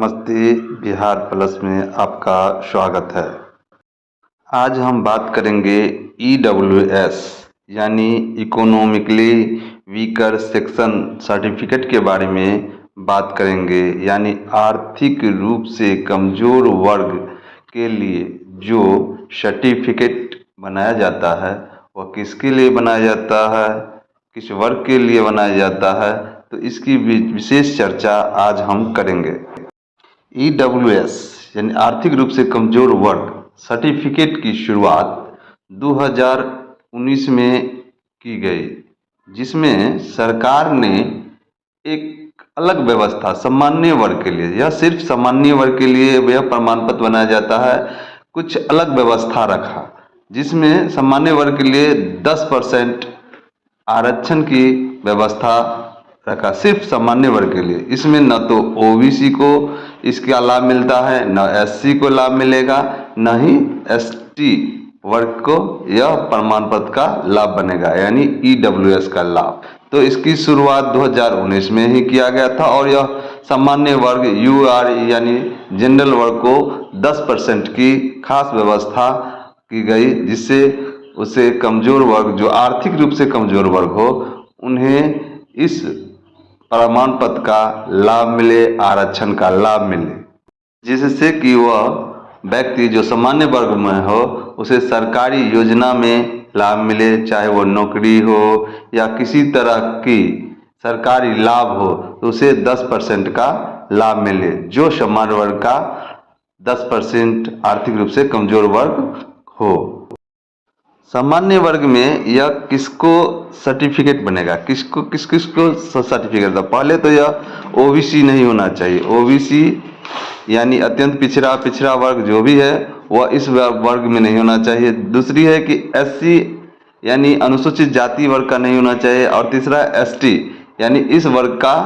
नमस्ते। बिहार प्लस में आपका स्वागत है। आज हम बात करेंगे EWS यानी इकोनॉमिकली वीकर सेक्शन सर्टिफिकेट के बारे में बात करेंगे। यानी आर्थिक रूप से कमज़ोर वर्ग के लिए जो सर्टिफिकेट बनाया जाता है वह किसके लिए बनाया जाता है, किस वर्ग के लिए बनाया जाता है, तो इसकी विशेष चर्चा आज हम करेंगे। EWS यानी आर्थिक रूप से कमजोर वर्ग सर्टिफिकेट की शुरुआत 2019 में की गई, जिसमें सरकार ने एक अलग व्यवस्था सामान्य वर्ग के लिए, यह सिर्फ सामान्य वर्ग के लिए यह प्रमाण पत्र बनाया जाता है, कुछ अलग व्यवस्था रखा, जिसमें सामान्य वर्ग के लिए 10% आरक्षण की व्यवस्था रखा, सिर्फ सामान्य वर्ग के लिए। इसमें न तो OBC को इसका लाभ मिलता है, न SC को लाभ मिलेगा, न ही ST वर्ग को यह प्रमाण पत्र का लाभ बनेगा, यानी EWS का लाभ। तो इसकी शुरुआत 2019 में ही किया गया था और यह सामान्य वर्ग UR यानी जनरल वर्ग को 10% की खास व्यवस्था की गई, जिससे उसे कमजोर वर्ग, जो आर्थिक रूप से कमजोर वर्ग हो, उन्हें इस प्रमाण पत्र का लाभ मिले, आरक्षण का लाभ मिले, जिससे कि वह व्यक्ति जो सामान्य वर्ग में हो उसे सरकारी योजना में लाभ मिले, चाहे वो नौकरी हो या किसी तरह की सरकारी लाभ हो, तो उसे 10% का लाभ मिले, जो सामान्य वर्ग का 10% आर्थिक रूप से कमजोर वर्ग हो। सामान्य वर्ग में यह किसको सर्टिफिकेट बनेगा, किस किस को सर्टिफिकेट था? पहले तो यह OBC नहीं होना चाहिए। OBC यानी अत्यंत पिछड़ा वर्ग जो भी है वह इस वर्ग में नहीं होना चाहिए। दूसरी है कि SC यानी अनुसूचित जाति वर्ग का नहीं होना चाहिए, और तीसरा ST यानी इस वर्ग का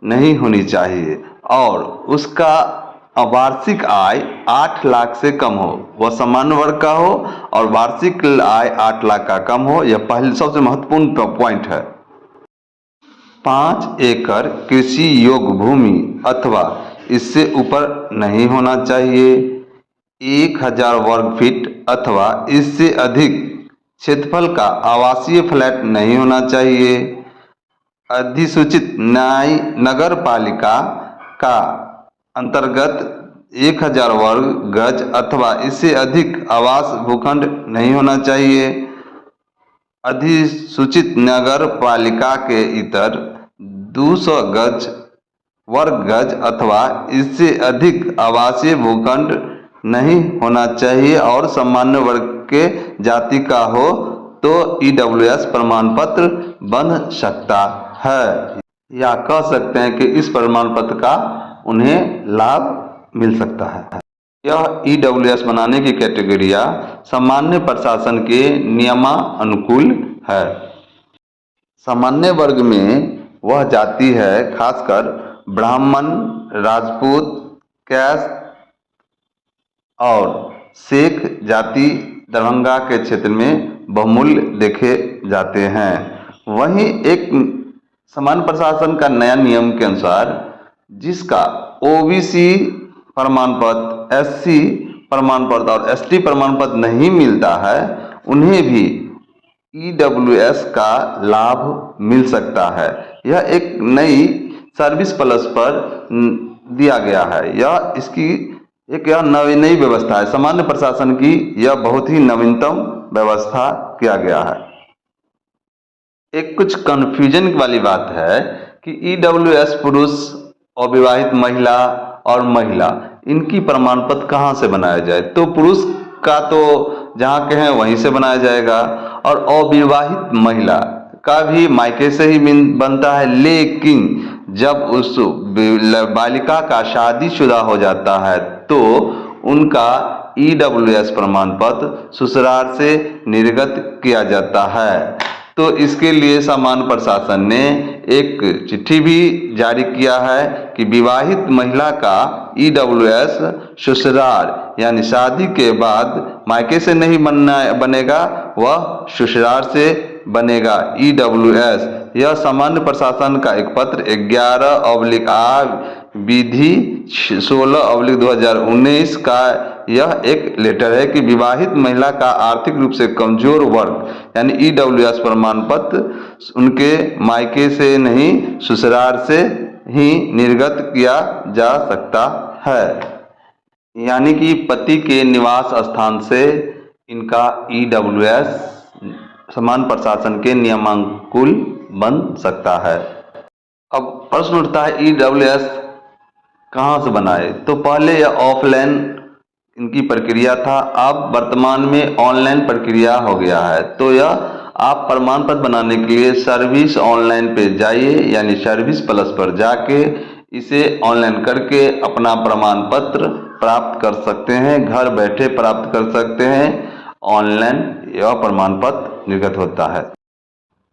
नहीं होनी चाहिए, और उसका वार्षिक आय 8 लाख से कम हो, वह सामान्य वर्ग का हो और वार्षिक आय 8 लाख का कम हो। यह पहले सबसे महत्वपूर्ण पॉइंट है। 5 एकड़ कृषि योग्य भूमि अथवा इससे ऊपर नहीं होना चाहिए। 1000 वर्ग फीट अथवा इससे अधिक क्षेत्रफल का आवासीय फ्लैट नहीं होना चाहिए। अधिसूचित नगर पालिका का अंतर्गत 1000 वर्ग गज अथवा इससे अधिक आवास भूखंड नहीं होना चाहिए। अधिसूचित नगर पालिका के इतर 200 वर्ग गज अथवा इससे अधिक आवासीय भूखंड नहीं होना चाहिए, और सामान्य वर्ग के जाति का हो तो EWS प्रमाण पत्र बन सकता है, या कह सकते हैं कि इस प्रमाण पत्र का उन्हें लाभ मिल सकता है। यह EWS बनाने की कैटेगरिया सामान्य प्रशासन के नियमानुकूल है। सामान्य वर्ग में वह जाति है, खासकर ब्राह्मण, राजपूत, कैस्ट और शेख जाति दरभंगा के क्षेत्र में बहुमूल्य देखे जाते हैं। वहीं एक सामान्य प्रशासन का नया नियम के अनुसार जिसका OBC प्रमाण पत्र, SC प्रमाण पत्र और ST प्रमाण पत्र नहीं मिलता है, उन्हें भी EWS का लाभ मिल सकता है। यह एक नई सर्विस प्लस पर दिया गया है। यह इसकी एक नई व्यवस्था है सामान्य प्रशासन की, यह बहुत ही नवीनतम व्यवस्था किया गया है। एक कुछ कन्फ्यूजन वाली बात है कि EWS पुरुष, अविवाहित महिला और महिला, इनकी प्रमाण पत्र कहाँ से बनाया जाए? तो पुरुष का तो जहाँ के हैं वहीं से बनाया जाएगा, और अविवाहित महिला का भी मायके से ही बनता है, लेकिन जब उस बालिका का शादीशुदा हो जाता है तो उनका EWS प्रमाण पत्र ससुराल से निर्गत किया जाता है। तो इसके लिए सामान्य प्रशासन ने एक चिट्ठी भी जारी किया है कि विवाहित महिला का EWS ससुराल यानी शादी के बाद मायके से नहीं बनेगा, वह ससुराल से बनेगा EWS। यह सामान्य प्रशासन का एक पत्र 11/8 विधि 16/2019 का यह एक लेटर है कि विवाहित महिला का आर्थिक रूप से कमजोर वर्ग यानी ईडब्ल्यूएस प्रमाण पत्र उनके मायके से नहीं ससुराल से ही निर्गत किया जा सकता है। यानी कि पति के निवास स्थान से इनका ईडब्ल्यूएस समान प्रशासन के नियमानुकूल बन सकता है। अब प्रश्न उठता है ईडब्ल्यूएस कहाँ से बनाए? तो पहले यह ऑफलाइन इनकी प्रक्रिया था, अब वर्तमान में ऑनलाइन प्रक्रिया हो गया है। तो यह आप प्रमाण पत्र बनाने के लिए सर्विस ऑनलाइन पे जाइए, यानी सर्विस प्लस पर जाके इसे ऑनलाइन करके अपना प्रमाण पत्र प्राप्त कर सकते हैं, घर बैठे प्राप्त कर सकते हैं। ऑनलाइन यह प्रमाण पत्र निर्गत होता है।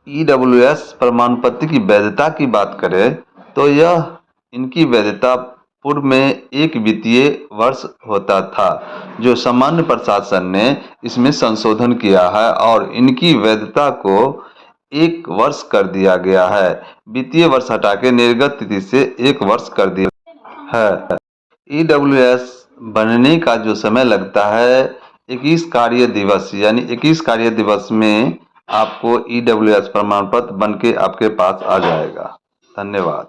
ईडब्ल्यूएस प्रमाण पत्र की वैधता की बात करें तो यह इनकी वैधता पूर्व में 1 वित्तीय वर्ष होता था, जो सामान्य प्रशासन ने इसमें संशोधन किया है और इनकी वैधता को 1 वर्ष कर दिया गया है। वित्तीय वर्ष हटा के निर्गत तिथि से 1 वर्ष कर दिया है। ईडब्ल्यूएस बनने का जो समय लगता है 21 कार्य दिवस, यानी 21 कार्य दिवस में आपको ईडब्ल्यूएस प्रमाण पत्र बन के आपके पास आ जाएगा। धन्यवाद।